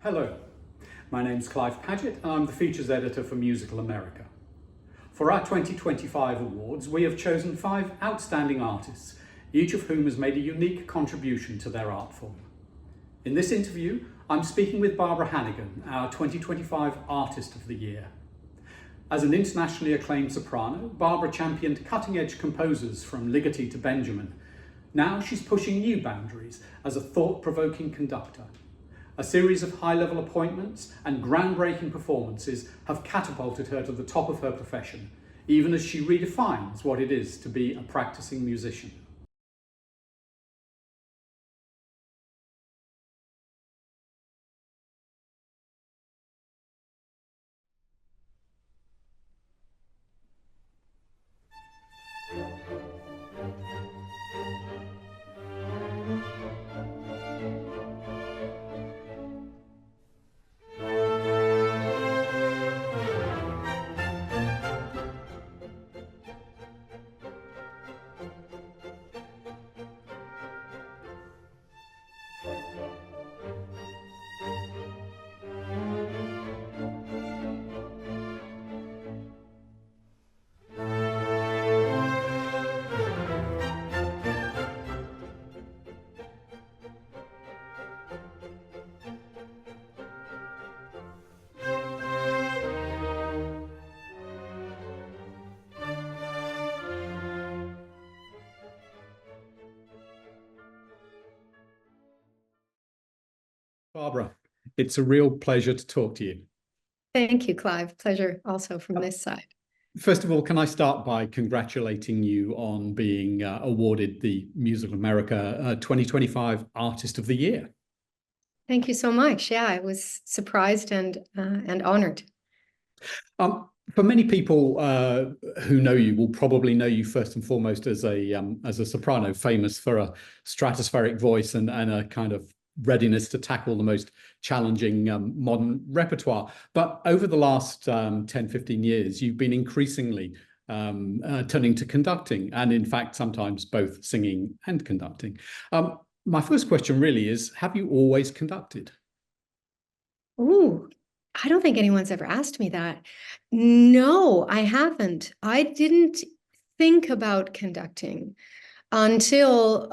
Hello, my name's Clive Paget and I'm the features editor for Musical America. For our 2025 awards, we have chosen 5 outstanding artists, each of whom has made a unique contribution to their art form. In this interview, I'm speaking with Barbara Hannigan, our 2025 Artist of the Year. As an internationally acclaimed soprano, Barbara championed cutting-edge composers from Ligeti to Benjamin. Now she's pushing new boundaries as a thought-provoking conductor. A series of high-level appointments and groundbreaking performances have catapulted her to the top of her profession, even as she redefines what it is to be a practicing musician. Barbara, it's a real pleasure to talk to you. Thank you, Clive. Pleasure also from this side. First of all, can I start by congratulating you on being awarded the Musical America 2025 Artist of the Year? Thank you so much. Yeah, I was surprised and honored. For many people who know you will probably know you first and foremost as a soprano, famous for a stratospheric voice and a kind of readiness to tackle the most challenging modern repertoire. But over the last 10, 15 years, you've been increasingly turning to conducting, and in fact, sometimes both singing and conducting. My first question really is, have you always conducted? Ooh, I don't think anyone's ever asked me that. No, I haven't. I didn't think about conducting until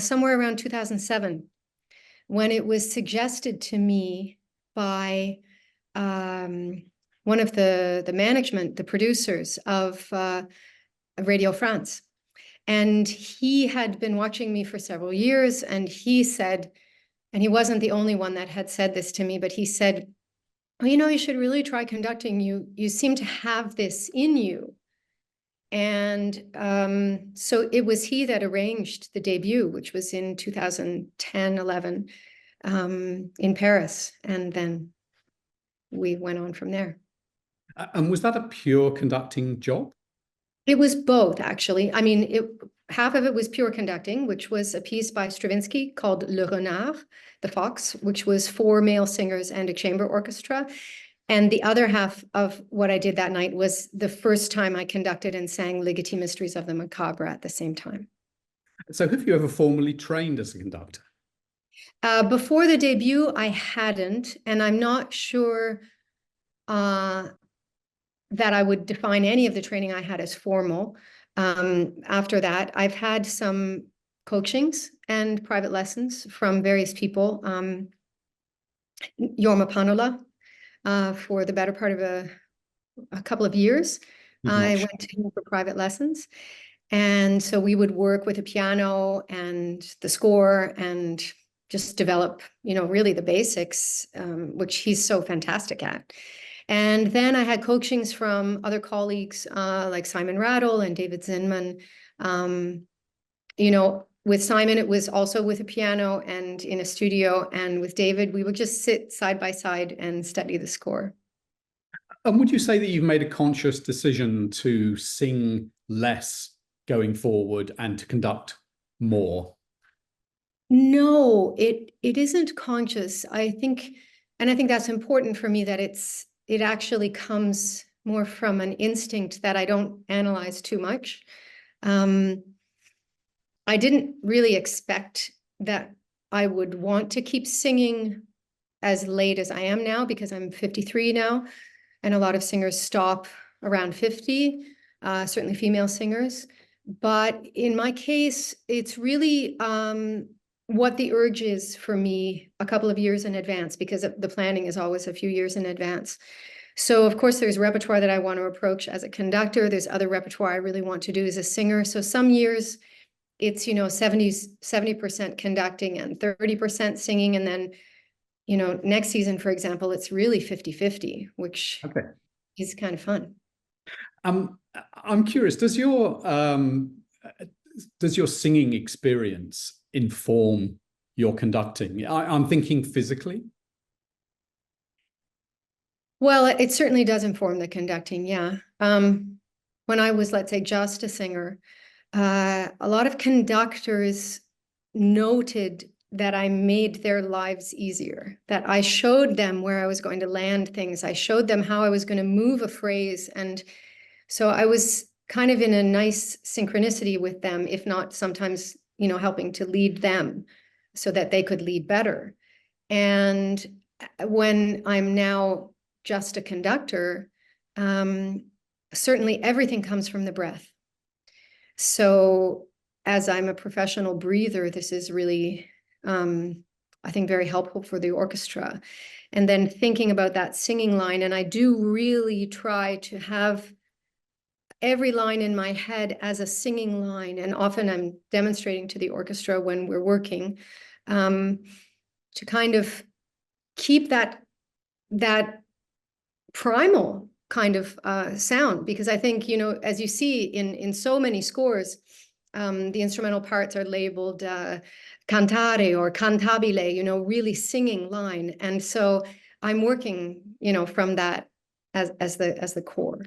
somewhere around 2007. When it was suggested to me by one of the management, the producers of Radio France. And he had been watching me for several years, and he said, and he wasn't the only one that had said this to me, but he said, well, you know, you should really try conducting. You seem to have this in you. And so it was he that arranged the debut, which was in 2010, 11, in Paris. And then we went on from there. And was that a pure conducting job? It was both, actually. I mean, half of it was pure conducting, which was a piece by Stravinsky called Le Renard, the Fox, which was 4 male singers and a chamber orchestra. And the other half of what I did that night was the first time I conducted and sang Ligeti Mysteries of the Macabre at the same time. So have you ever formally trained as a conductor? Before the debut, I hadn't, and I'm not sure that I would define any of the training I had as formal. After that, I've had some coachings and private lessons from various people. Jorma Panola, for the better part of a couple of years. I went to him for private lessons. And so we would work with a piano and the score and just develop, you know, really the basics, which he's so fantastic at. And then I had coachings from other colleagues like Simon Rattle and David Zinman. You know, with Simon, it was also with a piano and in a studio. And with David, we would just sit side by side and study the score. And would you say that you've made a conscious decision to sing less going forward and to conduct more? No, it isn't conscious. I think that's important for me, that it actually comes more from an instinct that I don't analyze too much. I didn't really expect that I would want to keep singing as late as I am now, because I'm 53 now, and a lot of singers stop around 50, certainly female singers. But in my case, it's really what the urge is for me a couple of years in advance, because the planning is always a few years in advance. So of course there's repertoire that I want to approach as a conductor. There's other repertoire I really want to do as a singer. So some years it's, 70% conducting and 30% singing. And then, next season, for example, it's really 50-50, which is kind of fun. I'm curious, does your singing experience inform your conducting? I'm thinking physically. Well, it certainly does inform the conducting, yeah. When I was, let's say, just a singer, a lot of conductors noted that I made their lives easier, that I showed them where I was going to land things. I showed them how I was going to move a phrase. And so I was kind of in a nice synchronicity with them, if not sometimes, helping to lead them so that they could lead better. And when I'm now just a conductor, certainly everything comes from the breath. So as I'm a professional breather, this is really, I think, very helpful for the orchestra. And then thinking about that singing line, and I do really try to have every line in my head as a singing line. And often I'm demonstrating to the orchestra when we're working, to kind of keep that primal kind of sound, because I think, as you see in so many scores, the instrumental parts are labeled cantare or cantabile, really singing line. And so I'm working, from that as the core.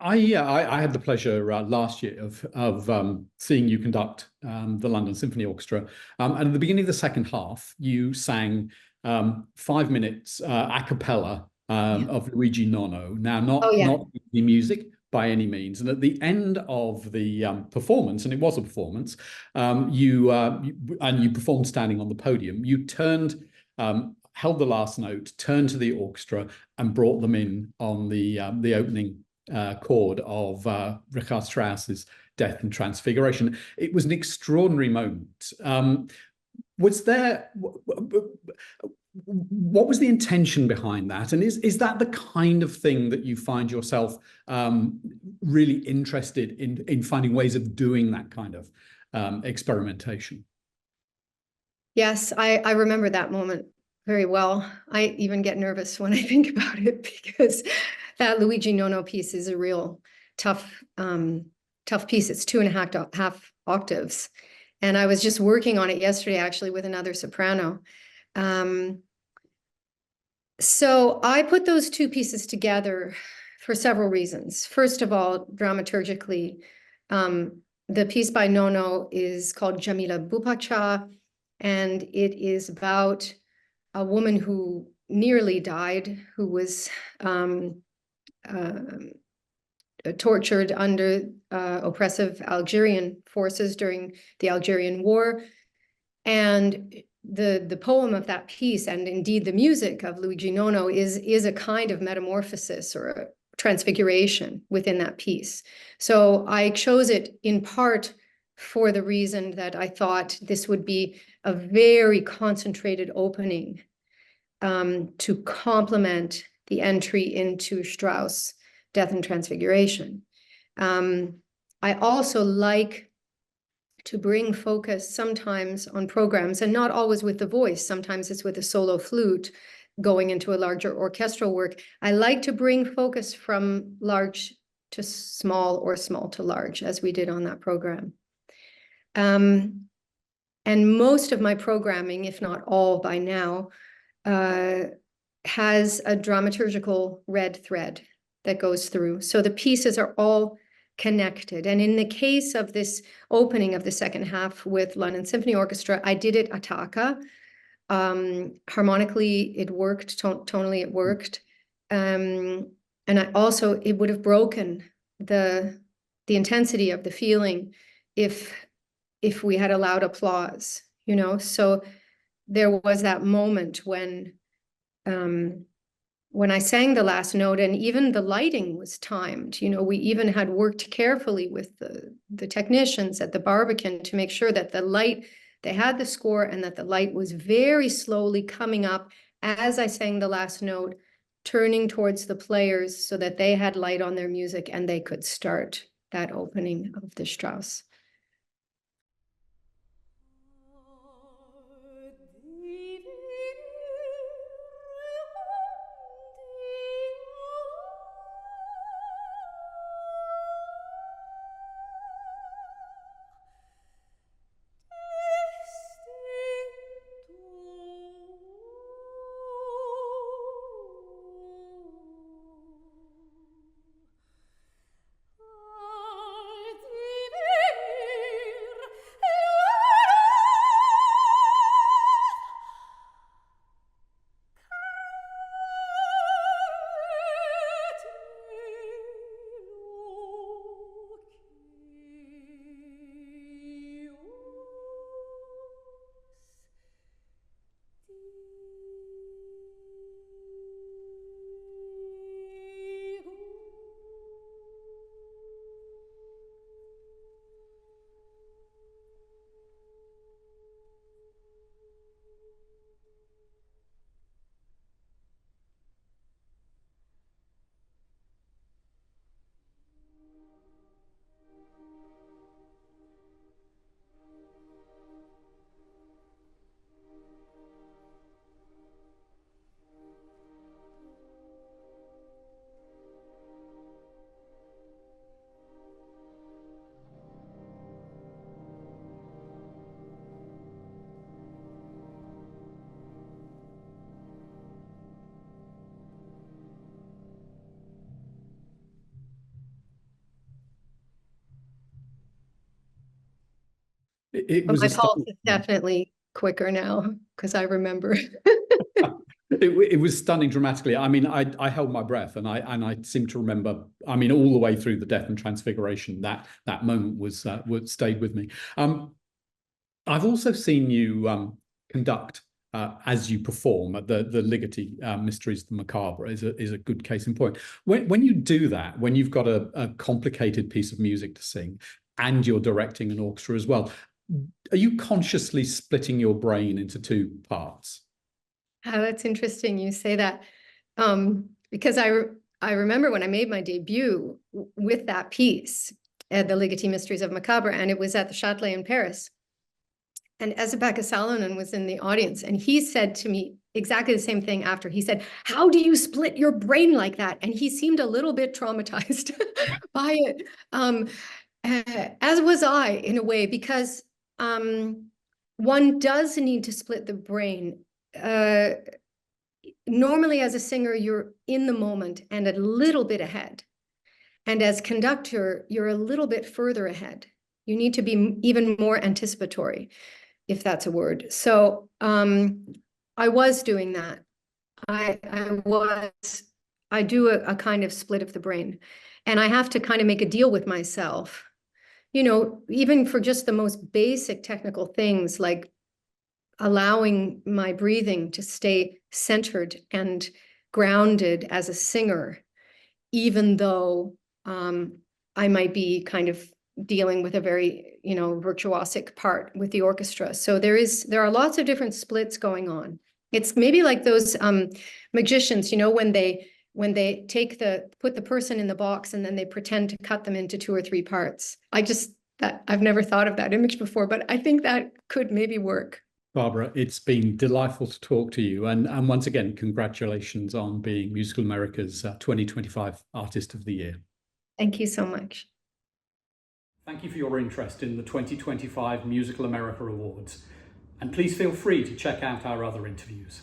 I had the pleasure last year of seeing you conduct the London Symphony Orchestra, and at the beginning of the second half, you sang 5 minutes a cappella of Luigi Nono. Now, not the music by any means, and at the end of the performance, and it was a performance, you performed standing on the podium. You turned. Held the last note, turned to the orchestra, and brought them in on the opening chord of Richard Strauss's Death and Transfiguration. It was an extraordinary moment. Was there, what was the intention behind that? And is that the kind of thing that you find yourself really interested in finding ways of doing that kind of experimentation? Yes, I remember that moment very well. I even get nervous when I think about it, because that Luigi Nono piece is a real tough piece. It's 2.5 octaves. And I was just working on it yesterday, actually, with another soprano. So I put those two pieces together for several reasons. First of all, dramaturgically, the piece by Nono is called Jamila Bupacha, and it is about a woman who nearly died, who was tortured under oppressive Algerian forces during the Algerian War. And the poem of that piece, and indeed the music of Luigi Nono, is a kind of metamorphosis or a transfiguration within that piece. So I chose it in part for the reason that I thought this would be a very concentrated opening to complement the entry into Strauss' Death and Transfiguration. I also like to bring focus sometimes on programs, and not always with the voice. Sometimes it's with a solo flute going into a larger orchestral work. I like to bring focus from large to small or small to large, as we did on that program. And most of my programming, if not all by now, has a dramaturgical red thread that goes through. So the pieces are all connected. And in the case of this opening of the second half with London Symphony Orchestra, I did it attacca. Harmonically, it worked. Tonally, it worked. And I also, it would have broken the intensity of the feeling if we had allowed applause, So there was that moment when I sang the last note, and even the lighting was timed. You know, we even had worked carefully with the technicians at the Barbican to make sure that the light, they had the score, and that the light was very slowly coming up as I sang the last note, turning towards the players so that they had light on their music and they could start that opening of the Strauss. It But was my a pulse stunning. is definitely quicker now because I remember. It was stunning dramatically. I mean, I held my breath, and I seem to remember. I mean, all the way through the Death and Transfiguration, that moment was stayed with me. I've also seen you conduct as you perform at the Ligeti Mysteries of the Macabre is a good case in point. When you do that, when you've got a complicated piece of music to sing, and you're directing an orchestra as well, are you consciously splitting your brain into two parts? Oh, that's interesting you say that. Because I remember when I made my debut with that piece at the Ligeti Mysteries of Macabre, and it was at the Châtelet in Paris. And Esa Salonen was in the audience, and he said to me exactly the same thing after. He said, "How do you split your brain like that?" And he seemed a little bit traumatized by it, as was I in a way, because one does need to split the brain. Normally, as a singer, you're in the moment and a little bit ahead. And as conductor, you're a little bit further ahead. You need to be even more anticipatory, if that's a word. So I was doing that. I do a kind of split of the brain. And I have to kind of make a deal with myself, you know, even for just the most basic technical things like allowing my breathing to stay centered and grounded as a singer, even though I might be kind of dealing with a very, you know, virtuosic part with the orchestra. So there are lots of different splits going on. It's maybe like those magicians, you know, when they put the person in the box and then they pretend to cut them into 2 or 3 parts. I've never thought of that image before, but I think that could maybe work. Barbara, it's been delightful to talk to you. And once again, congratulations on being Musical America's 2025 Artist of the Year. Thank you so much. Thank you for your interest in the 2025 Musical America Awards. And please feel free to check out our other interviews.